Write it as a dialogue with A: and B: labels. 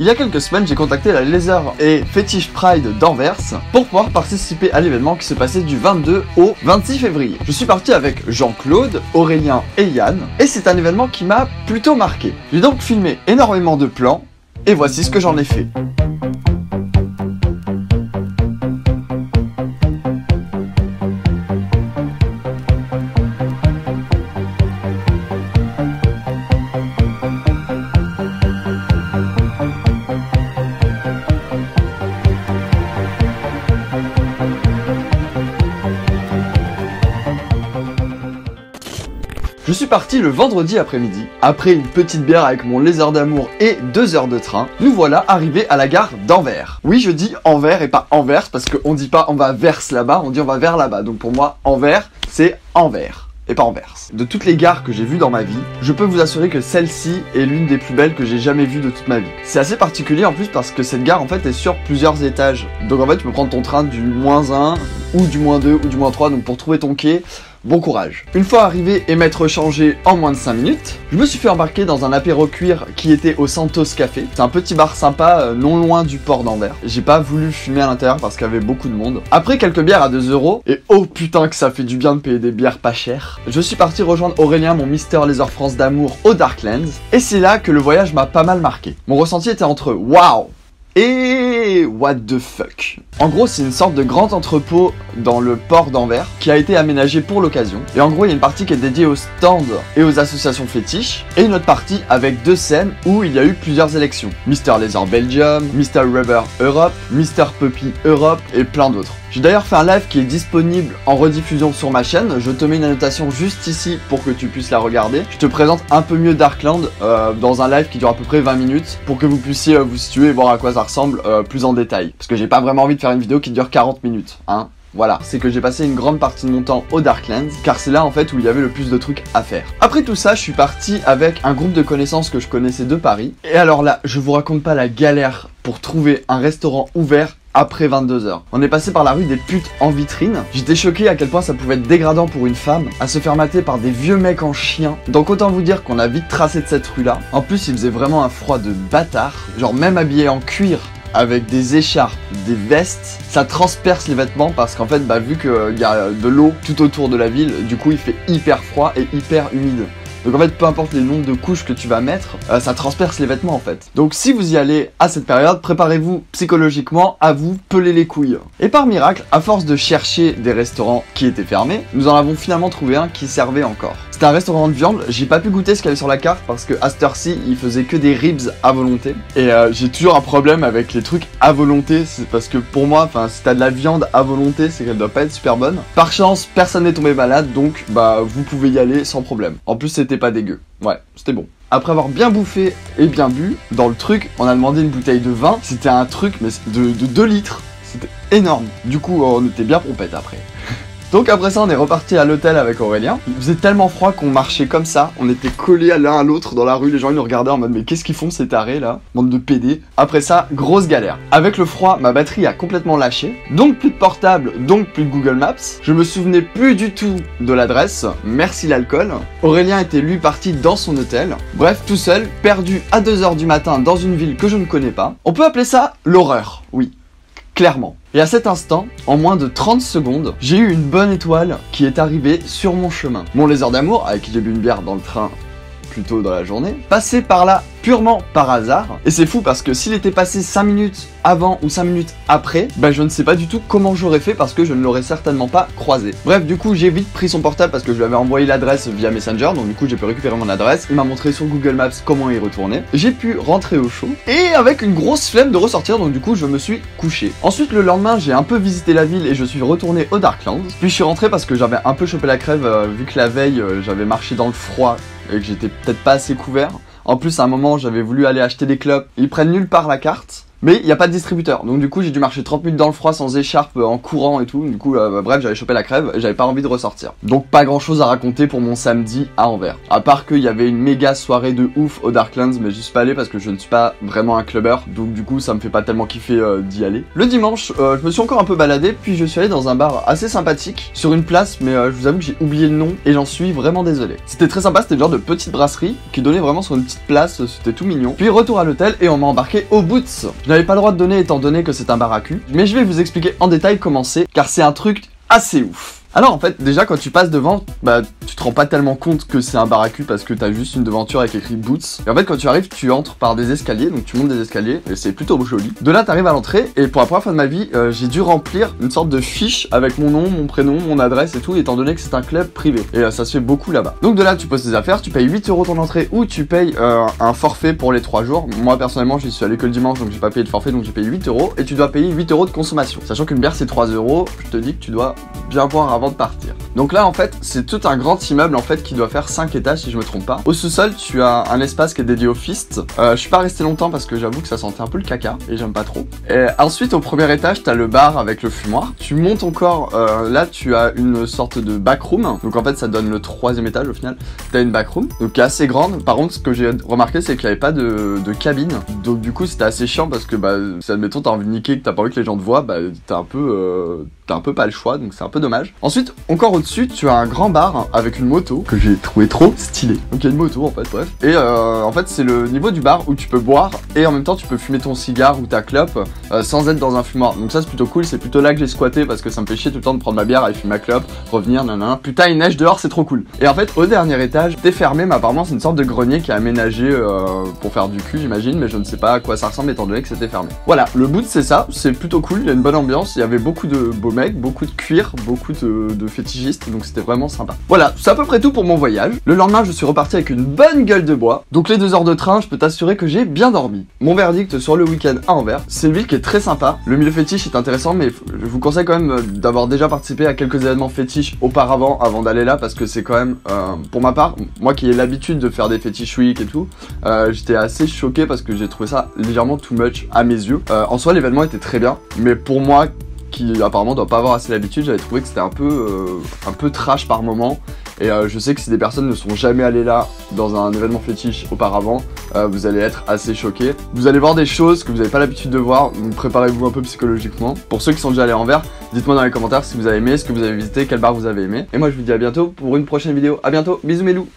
A: Il y a quelques semaines, j'ai contacté la Leather et Fetish Pride d'Anvers pour pouvoir participer à l'événement qui se passait du 22 au 26 février. Je suis parti avec Jean-Claude, Aurélien et Yann, et c'est un événement qui m'a plutôt marqué. J'ai donc filmé énormément de plans, et voici ce que j'en ai fait. Je suis parti le vendredi après-midi. Après une petite bière avec mon lézard d'amour et 2 heures de train, nous voilà arrivés à la gare d'Anvers. Oui, je dis Anvers et pas Anvers parce qu'on dit pas on va vers là-bas, on dit on va vers là-bas. Donc pour moi, Anvers, c'est Anvers et pas Anvers. De toutes les gares que j'ai vues dans ma vie, je peux vous assurer que celle-ci est l'une des plus belles que j'ai jamais vues de toute ma vie. C'est assez particulier en plus parce que cette gare en fait est sur plusieurs étages. Donc en fait tu peux prendre ton train du -1 ou du -2 ou du -3, donc pour trouver ton quai, bon courage. Une fois arrivé et m'être changé en moins de 5 minutes, je me suis fait embarquer dans un apéro cuir qui était au Santos Café. C'est un petit bar sympa non loin du port d'Anvers. J'ai pas voulu fumer à l'intérieur parce qu'il y avait beaucoup de monde. Après quelques bières à 2 €, et oh putain que ça fait du bien de payer des bières pas chères, je suis parti rejoindre Aurélien, mon Mister Leather France d'amour au Darklands, et c'est là que le voyage m'a pas mal marqué. Mon ressenti était entre waouh et what the fuck. En gros, c'est une sorte de grand entrepôt dans le port d'Anvers qui a été aménagé pour l'occasion. Et en gros, il y a une partie qui est dédiée aux stands et aux associations fétiches, et une autre partie avec 2 scènes où il y a eu plusieurs élections. Mister Leather Belgium, Mister Rubber Europe, Mister Puppy Europe et plein d'autres. J'ai d'ailleurs fait un live qui est disponible en rediffusion sur ma chaîne. Je te mets une annotation juste ici pour que tu puisses la regarder. Je te présente un peu mieux Darkland dans un live qui dure à peu près 20 minutes pour que vous puissiez vous situer et voir à quoi ça ressemble plus en détail. Parce que j'ai pas vraiment envie de faire une vidéo qui dure 40 minutes, hein. Voilà, c'est que j'ai passé une grande partie de mon temps au Darklands, car c'est là en fait où il y avait le plus de trucs à faire. Après tout ça, je suis parti avec un groupe de connaissances que je connaissais de Paris. Et alors là, je vous raconte pas la galère pour trouver un restaurant ouvert après 22 h. On est passé par la rue des putes en vitrine. J'étais choqué à quel point ça pouvait être dégradant pour une femme, à se faire mater par des vieux mecs en chien. Donc autant vous dire qu'on a vite tracé de cette rue là. En plus, il faisait vraiment un froid de bâtard. Genre même habillé en cuir, avec des écharpes, des vestes, ça transperce les vêtements parce qu'en fait, vu qu'il y a de l'eau tout autour de la ville, du coup il fait hyper froid et hyper humide. Donc en fait, peu importe les nombres de couches que tu vas mettre, ça transperce les vêtements en fait. Donc si vous y allez à cette période, préparez-vous psychologiquement à vous peler les couilles. Et par miracle, à force de chercher des restaurants qui étaient fermés, nous en avons finalement trouvé un qui servait encore. C'était un restaurant de viande, j'ai pas pu goûter ce qu'il y avait sur la carte parce que à cette heure-ci, il faisait que des ribs à volonté. Et j'ai toujours un problème avec les trucs à volonté, c'est parce que pour moi, si t'as de la viande à volonté, c'est qu'elle doit pas être super bonne. Par chance, personne n'est tombé malade, donc vous pouvez y aller sans problème. En plus, c'était pas dégueu. Ouais, c'était bon. Après avoir bien bouffé et bien bu, dans le truc, on a demandé une bouteille de vin. C'était un truc mais de 2 litres. C'était énorme. Du coup, on était bien pompette après. Donc après ça, on est reparti à l'hôtel avec Aurélien. Il faisait tellement froid qu'on marchait comme ça. On était collés l'un à l'autre dans la rue. Les gens ils nous regardaient en mode mais qu'est-ce qu'ils font ces tarés là? Bande de PD. Après ça, grosse galère. Avec le froid, ma batterie a complètement lâché. Donc plus de portable, donc plus de Google Maps. Je me souvenais plus du tout de l'adresse. Merci l'alcool. Aurélien était lui parti dans son hôtel. Bref, tout seul, perdu à 2 h du matin dans une ville que je ne connais pas. On peut appeler ça l'horreur, oui. Clairement. Et à cet instant, en moins de 30 secondes, j'ai eu une bonne étoile qui est arrivée sur mon chemin. Mon lézard d'amour, avec qui j'ai bu une bière dans le train plus tôt dans la journée, passait par là purement par hasard. Et c'est fou parce que s'il était passé 5 minutes avant ou 5 minutes après, je ne sais pas du tout comment j'aurais fait parce que je ne l'aurais certainement pas croisé. Bref, du coup, j'ai vite pris son portable parce que je lui avais envoyé l'adresse via Messenger, donc du coup, j'ai pu récupérer mon adresse. Il m'a montré sur Google Maps comment y retourner. J'ai pu rentrer au chaud et avec une grosse flemme de ressortir, donc du coup, je me suis couché. Ensuite, le lendemain, j'ai un peu visité la ville et je suis retourné au Darklands. Puis je suis rentré parce que j'avais un peu chopé la crève vu que la veille, j'avais marché dans le froid et que j'étais peut-être pas assez couvert. En plus, à un moment, j'avais voulu aller acheter des clopes. Ils prennent nulle part la carte. Mais il n'y a pas de distributeur, donc du coup j'ai dû marcher 30 minutes dans le froid sans écharpe, en courant et tout, du coup bref j'avais chopé la crève et j'avais pas envie de ressortir. Donc pas grand chose à raconter pour mon samedi à Anvers. À part qu'il y avait une méga soirée de ouf au Darklands, mais j'y suis pas allé parce que je ne suis pas vraiment un clubber, donc du coup ça me fait pas tellement kiffer d'y aller. Le dimanche, je me suis encore un peu baladé, puis je suis allé dans un bar assez sympathique, sur une place, mais je vous avoue que j'ai oublié le nom et j'en suis vraiment désolé. C'était très sympa, c'était le genre de petite brasserie qui donnait vraiment sur une petite place, c'était tout mignon. Puis retour à l'hôtel et on m'a embarqué au Boots. Je n'avais pas le droit de donner étant donné que c'est un bar à cul, mais je vais vous expliquer en détail comment c'est, car c'est un truc assez ouf. Alors en fait, déjà quand tu passes devant, bah tu te rends pas tellement compte que c'est un bar à cul parce que t'as juste une devanture avec écrit Boots. Et en fait quand tu arrives, tu entres par des escaliers, donc tu montes des escaliers, et c'est plutôt joli. De là t'arrives à l'entrée, et pour la première fois de ma vie, j'ai dû remplir une sorte de fiche avec mon nom, mon prénom, mon adresse et tout, étant donné que c'est un club privé. Et ça se fait beaucoup là-bas. Donc de là tu poses tes affaires, tu payes 8 € ton entrée, ou tu payes un forfait pour les 3 jours. Moi personnellement j'y suis allé que le dimanche, donc j'ai pas payé de forfait, donc j'ai payé 8 €, et tu dois payer 8 € de consommation. Sachant qu'une bière c'est 3 €, je te dis que tu dois bien boire avant de partir. Donc là en fait c'est tout un grand immeuble en fait qui doit faire 5 étages si je me trompe pas. Au sous-sol tu as un espace qui est dédié au fist. Je suis pas resté longtemps parce que j'avoue que ça sentait un peu le caca et j'aime pas trop. Et ensuite au premier étage t'as le bar avec le fumoir. Tu montes encore, là tu as une sorte de backroom. Donc en fait ça donne le 3e étage au final. T'as une backroom donc qui est assez grande. Par contre ce que j'ai remarqué c'est qu'il n'y avait pas de cabine. Donc du coup c'était assez chiant parce que bah si admettons t'as envie de niquer, que t'as pas envie que les gens te voient, bah t'as un peu pas le choix, donc c'est un peu dommage. Ensuite, encore au-dessus, tu as un grand bar avec une moto que j'ai trouvé trop stylé. Donc il y a une moto en fait, bref. Et en fait, c'est le niveau du bar où tu peux boire et en même temps tu peux fumer ton cigare ou ta clope sans être dans un fumoir. Donc ça c'est plutôt cool, c'est plutôt là que j'ai squatté parce que ça me fait chier tout le temps de prendre ma bière, aller fumer ma clope, revenir, nanana. Putain, il neige dehors, c'est trop cool. Et en fait, au dernier étage, t'es fermé, mais apparemment c'est une sorte de grenier qui est aménagé pour faire du cul, j'imagine, mais je ne sais pas à quoi ça ressemble étant donné que c'était fermé. Voilà, le bout c'est ça, c'est plutôt cool, il y a une bonne ambiance, il y avait beaucoup de beaux mecs, beaucoup de cuir, beaucoup de fétichistes, donc c'était vraiment sympa. Voilà, c'est à peu près tout pour mon voyage. Le lendemain, je suis reparti avec une bonne gueule de bois, donc les 2 heures de train, je peux t'assurer que j'ai bien dormi. Mon verdict sur le week-end à Anvers, c'est une ville qui est très sympa. Le milieu fétiche est intéressant, mais je vous conseille quand même d'avoir déjà participé à quelques événements fétiches auparavant, avant d'aller là, parce que c'est quand même, pour ma part, moi qui ai l'habitude de faire des fétiches week et tout, j'étais assez choqué parce que j'ai trouvé ça légèrement too much à mes yeux. En soi, l'événement était très bien, mais pour moi, qui apparemment doit pas avoir assez l'habitude, j'avais trouvé que c'était un peu trash par moment. Et je sais que si des personnes ne sont jamais allées là dans un événement fétiche auparavant, vous allez être assez choqués. Vous allez voir des choses que vous n'avez pas l'habitude de voir, donc préparez-vous un peu psychologiquement. Pour ceux qui sont déjà allés à Anvers, dites-moi dans les commentaires si vous avez aimé, ce que vous avez visité, quel bar vous avez aimé. Et moi je vous dis à bientôt pour une prochaine vidéo. À bientôt, bisous mes loups.